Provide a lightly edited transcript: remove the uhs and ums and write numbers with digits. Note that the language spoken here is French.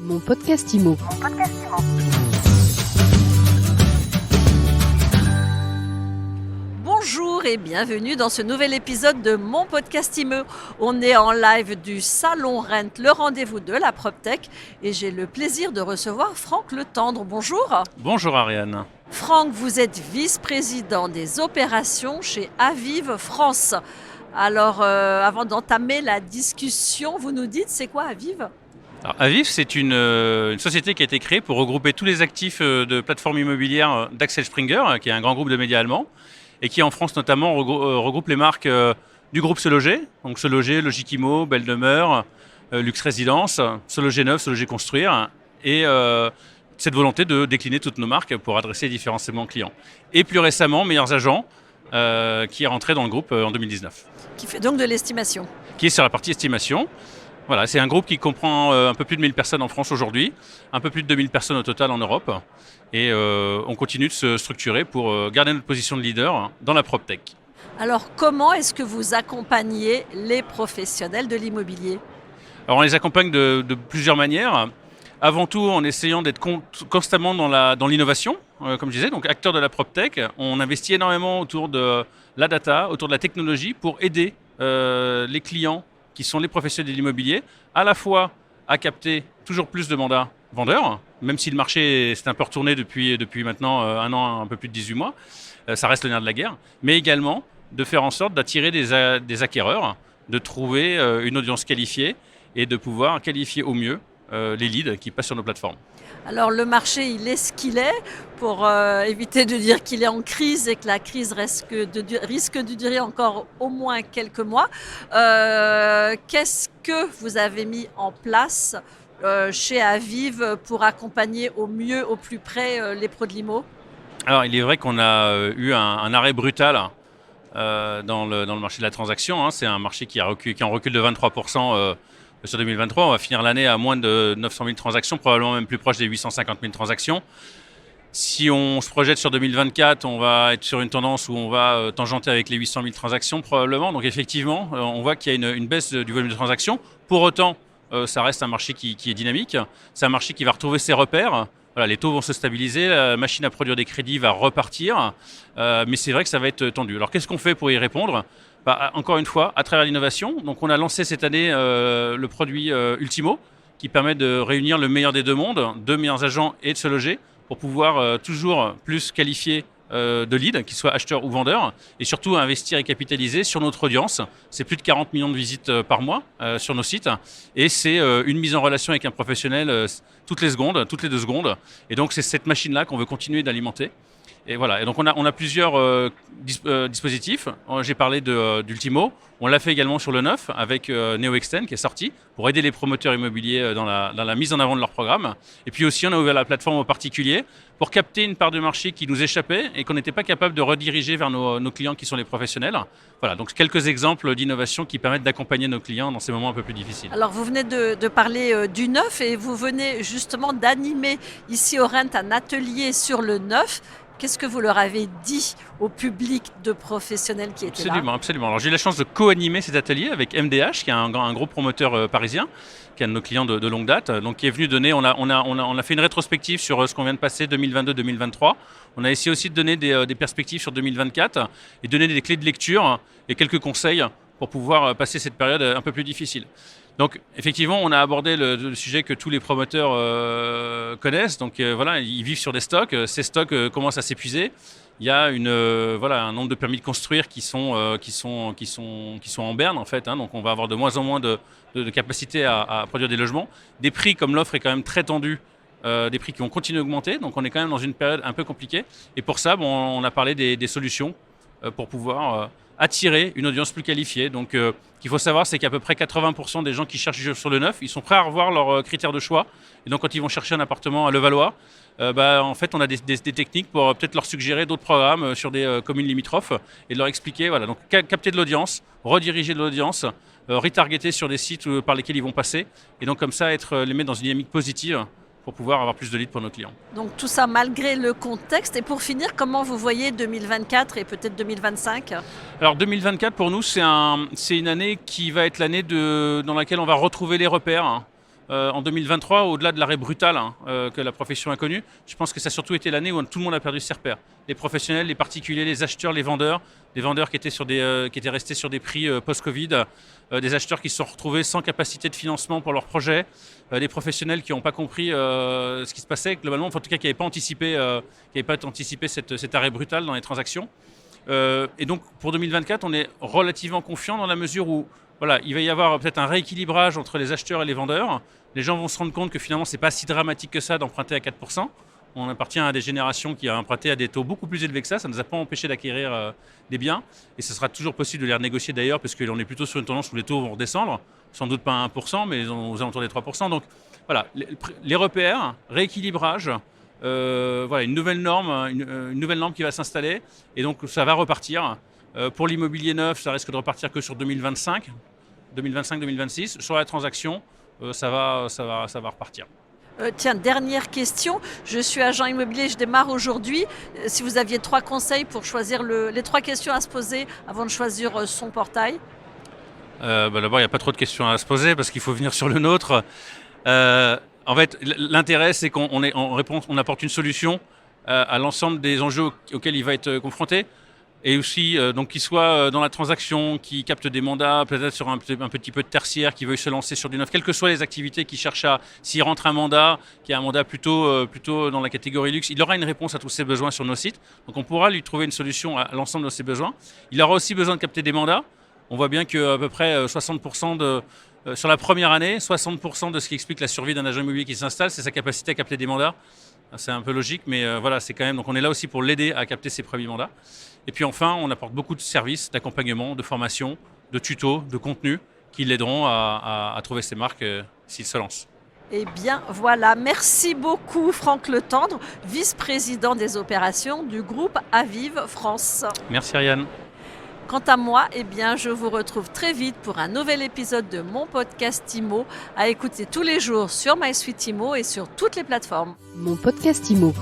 Mon podcast IMO. Bonjour et bienvenue dans ce nouvel épisode de Mon podcast IMO. On est en live du Salon Rent, le rendez-vous de la PropTech, et j'ai le plaisir de recevoir Franck Le Tendre. Bonjour. Bonjour Ariane. Franck, vous êtes vice-président des opérations chez Aviv France. Alors, avant d'entamer la discussion, vous nous dites, c'est quoi Aviv ? Alors, Aviv, c'est une société qui a été créée pour regrouper tous les actifs de plateformes immobilières d'Axel Springer, qui est un grand groupe de médias allemands, et qui en France notamment regroupe les marques du groupe Se Loger, donc Se Loger, Logikimo, Belle Demeure, Luxe Résidence, Se Loger Neuf, Se Loger Construire, et cette volonté de décliner toutes nos marques pour adresser différents segments clients. Et plus récemment, Meilleurs Agents, qui est rentré dans le groupe en 2019. Qui fait donc de l'estimation. Qui est sur la partie estimation. Voilà, c'est un groupe qui comprend un peu plus de 1000 personnes en France aujourd'hui, un peu plus de 2000 personnes au total en Europe. Et on continue de se structurer pour garder notre position de leader dans la PropTech. Alors, comment est-ce que vous accompagnez les professionnels de l'immobilier ? Alors, on les accompagne de plusieurs manières. Avant tout, en essayant d'être constamment dans l'innovation, comme je disais, donc acteur de la PropTech. On investit énormément autour de la data, autour de la technologie pour aider les clients qui sont les professionnels de l'immobilier, à la fois à capter toujours plus de mandats vendeurs, même si le marché s'est un peu retourné depuis maintenant un an, un peu plus de 18 mois, ça reste le nerf de la guerre, mais également de faire en sorte d'attirer des acquéreurs, de trouver une audience qualifiée et de pouvoir qualifier au mieux les leads qui passent sur nos plateformes. Alors le marché, il est ce qu'il est, pour éviter de dire qu'il est en crise et que la crise risque de durer encore au moins quelques mois. Qu'est-ce que vous avez mis en place chez Aviv pour accompagner au mieux, au plus près les pros de l'IMO ? Alors il est vrai qu'on a eu un arrêt brutal dans le marché de la transaction. C'est un marché qui est en recul de 23%. Sur 2023, on va finir l'année à moins de 900 000 transactions, probablement même plus proche des 850 000 transactions. Si on se projette sur 2024, on va être sur une tendance où on va tangenter avec les 800 000 transactions probablement. Donc effectivement, on voit qu'il y a une baisse du volume de transactions. Pour autant, ça reste un marché qui est dynamique. C'est un marché qui va retrouver ses repères. Voilà, les taux vont se stabiliser, la machine à produire des crédits va repartir. Mais c'est vrai que ça va être tendu. Alors qu'est-ce qu'on fait pour y répondre ? Encore une fois, à travers l'innovation. Donc, on a lancé cette année le produit Ultimo, qui permet de réunir le meilleur des deux mondes, de Meilleurs Agents et de Se Loger, pour pouvoir toujours plus qualifier de leads, qu'ils soient acheteurs ou vendeurs, et surtout investir et capitaliser sur notre audience. C'est plus de 40 millions de visites par mois sur nos sites, et c'est une mise en relation avec un professionnel toutes les 2 secondes. Et donc, c'est cette machine-là qu'on veut continuer d'alimenter. Et voilà. Et donc on a plusieurs dispositifs. J'ai parlé d'Ultimo. On l'a fait également sur le neuf avec NeoExtend qui est sorti pour aider les promoteurs immobiliers dans la mise en avant de leur programme. Et puis aussi on a ouvert la plateforme aux particuliers pour capter une part de marché qui nous échappait et qu'on n'était pas capable de rediriger vers nos clients qui sont les professionnels. Voilà, donc quelques exemples d'innovation qui permettent d'accompagner nos clients dans ces moments un peu plus difficiles. Alors vous venez de parler du neuf et vous venez justement d'animer ici au Rent un atelier sur le neuf. Qu'est-ce que vous leur avez dit au public de professionnels qui étaient là ? Absolument. Alors j'ai eu la chance de co-animer cet atelier avec MDH, qui est un gros promoteur parisien, qui est un de nos clients de longue date, donc qui est venu donner. On a fait une rétrospective sur ce qu'on vient de passer 2022-2023. On a essayé aussi de donner des perspectives sur 2024 et donner des clés de lecture et quelques conseils pour pouvoir passer cette période un peu plus difficile. Donc effectivement, on a abordé le sujet que tous les promoteurs connaissent. Donc voilà, ils vivent sur des stocks. Ces stocks commencent à s'épuiser. Il y a un nombre de permis de construire qui sont en berne en fait. Donc on va avoir de moins en moins de capacité à produire des logements. Des prix comme l'offre est quand même très tendue. Des prix qui vont continuer à augmenter. Donc on est quand même dans une période un peu compliquée. Et pour ça, on a parlé des solutions pour pouvoir attirer une audience plus qualifiée. Donc, ce qu'il faut savoir, c'est qu'à peu près 80% des gens qui cherchent sur le neuf, ils sont prêts à revoir leurs critères de choix. Et donc, quand ils vont chercher un appartement à Levallois, en fait, on a des techniques pour peut-être leur suggérer d'autres programmes sur des communes limitrophes et de leur expliquer. Voilà, donc capter de l'audience, rediriger de l'audience, retargeter sur des sites par lesquels ils vont passer. Et donc, comme ça, les mettre dans une dynamique positive pour pouvoir avoir plus de leads pour nos clients. Donc tout ça malgré le contexte. Et pour finir, comment vous voyez 2024 et peut-être 2025 ? Alors 2024 pour nous, c'est une année qui va être l'année dans laquelle on va retrouver les repères. en 2023, au-delà de l'arrêt brutal que la profession a connu, je pense que ça a surtout été l'année où tout le monde a perdu ses repères. Les professionnels, les particuliers, les acheteurs, les vendeurs qui étaient, qui étaient restés sur des prix post-Covid, des acheteurs qui se sont retrouvés sans capacité de financement pour leurs projets, des professionnels qui n'ont pas compris ce qui se passait, globalement, en tout cas qui n'avaient pas anticipé cet arrêt brutal dans les transactions. Et donc pour 2024, on est relativement confiant dans la mesure où voilà, il va y avoir peut-être un rééquilibrage entre les acheteurs et les vendeurs. Les gens vont se rendre compte que finalement, ce n'est pas si dramatique que ça d'emprunter à 4%. On appartient à des générations qui ont emprunté à des taux beaucoup plus élevés que ça. Ça ne nous a pas empêché d'acquérir des biens. Et ce sera toujours possible de les renégocier d'ailleurs, parce qu'on est plutôt sur une tendance où les taux vont redescendre. Sans doute pas à 1%, mais aux alentours des 3%. Donc voilà, les repères, rééquilibrage, voilà, une nouvelle norme qui va s'installer. Et donc ça va repartir. Pour l'immobilier neuf, ça risque de repartir que sur 2025-2026. Sur la transaction, ça va repartir. Tiens, dernière question. Je suis agent immobilier, je démarre aujourd'hui. Si vous aviez 3 conseils pour choisir les 3 questions à se poser avant de choisir son portail. D'abord, il n'y a pas trop de questions à se poser parce qu'il faut venir sur le nôtre. En fait, l'intérêt, c'est qu'on apporte une solution à l'ensemble des enjeux auxquels il va être confronté. Et aussi, donc qu'il soit dans la transaction, qui capte des mandats, peut-être sur un petit peu de tertiaire, qui veuille se lancer sur du neuf, quelles que soient les activités qui cherchent s'il rentre un mandat, qui a un mandat plutôt dans la catégorie luxe, il aura une réponse à tous ses besoins sur nos sites. Donc on pourra lui trouver une solution à l'ensemble de ses besoins. Il aura aussi besoin de capter des mandats. On voit bien qu'à peu près 60% sur la première année, 60% de ce qui explique la survie d'un agent immobilier qui s'installe, c'est sa capacité à capter des mandats. C'est un peu logique, mais voilà, c'est quand même. Donc on est là aussi pour l'aider à capter ses premiers mandats. Et puis enfin, on apporte beaucoup de services, d'accompagnement, de formation, de tutos, de contenu qui l'aideront à trouver ses marques s'il se lance. Eh bien voilà, merci beaucoup Franck Letendre, vice-président des opérations du groupe Aviv France. Merci Ariane. Quant à moi, eh bien, je vous retrouve très vite pour un nouvel épisode de mon podcast IMO à écouter tous les jours sur MySuite IMO et sur toutes les plateformes. Mon podcast IMO.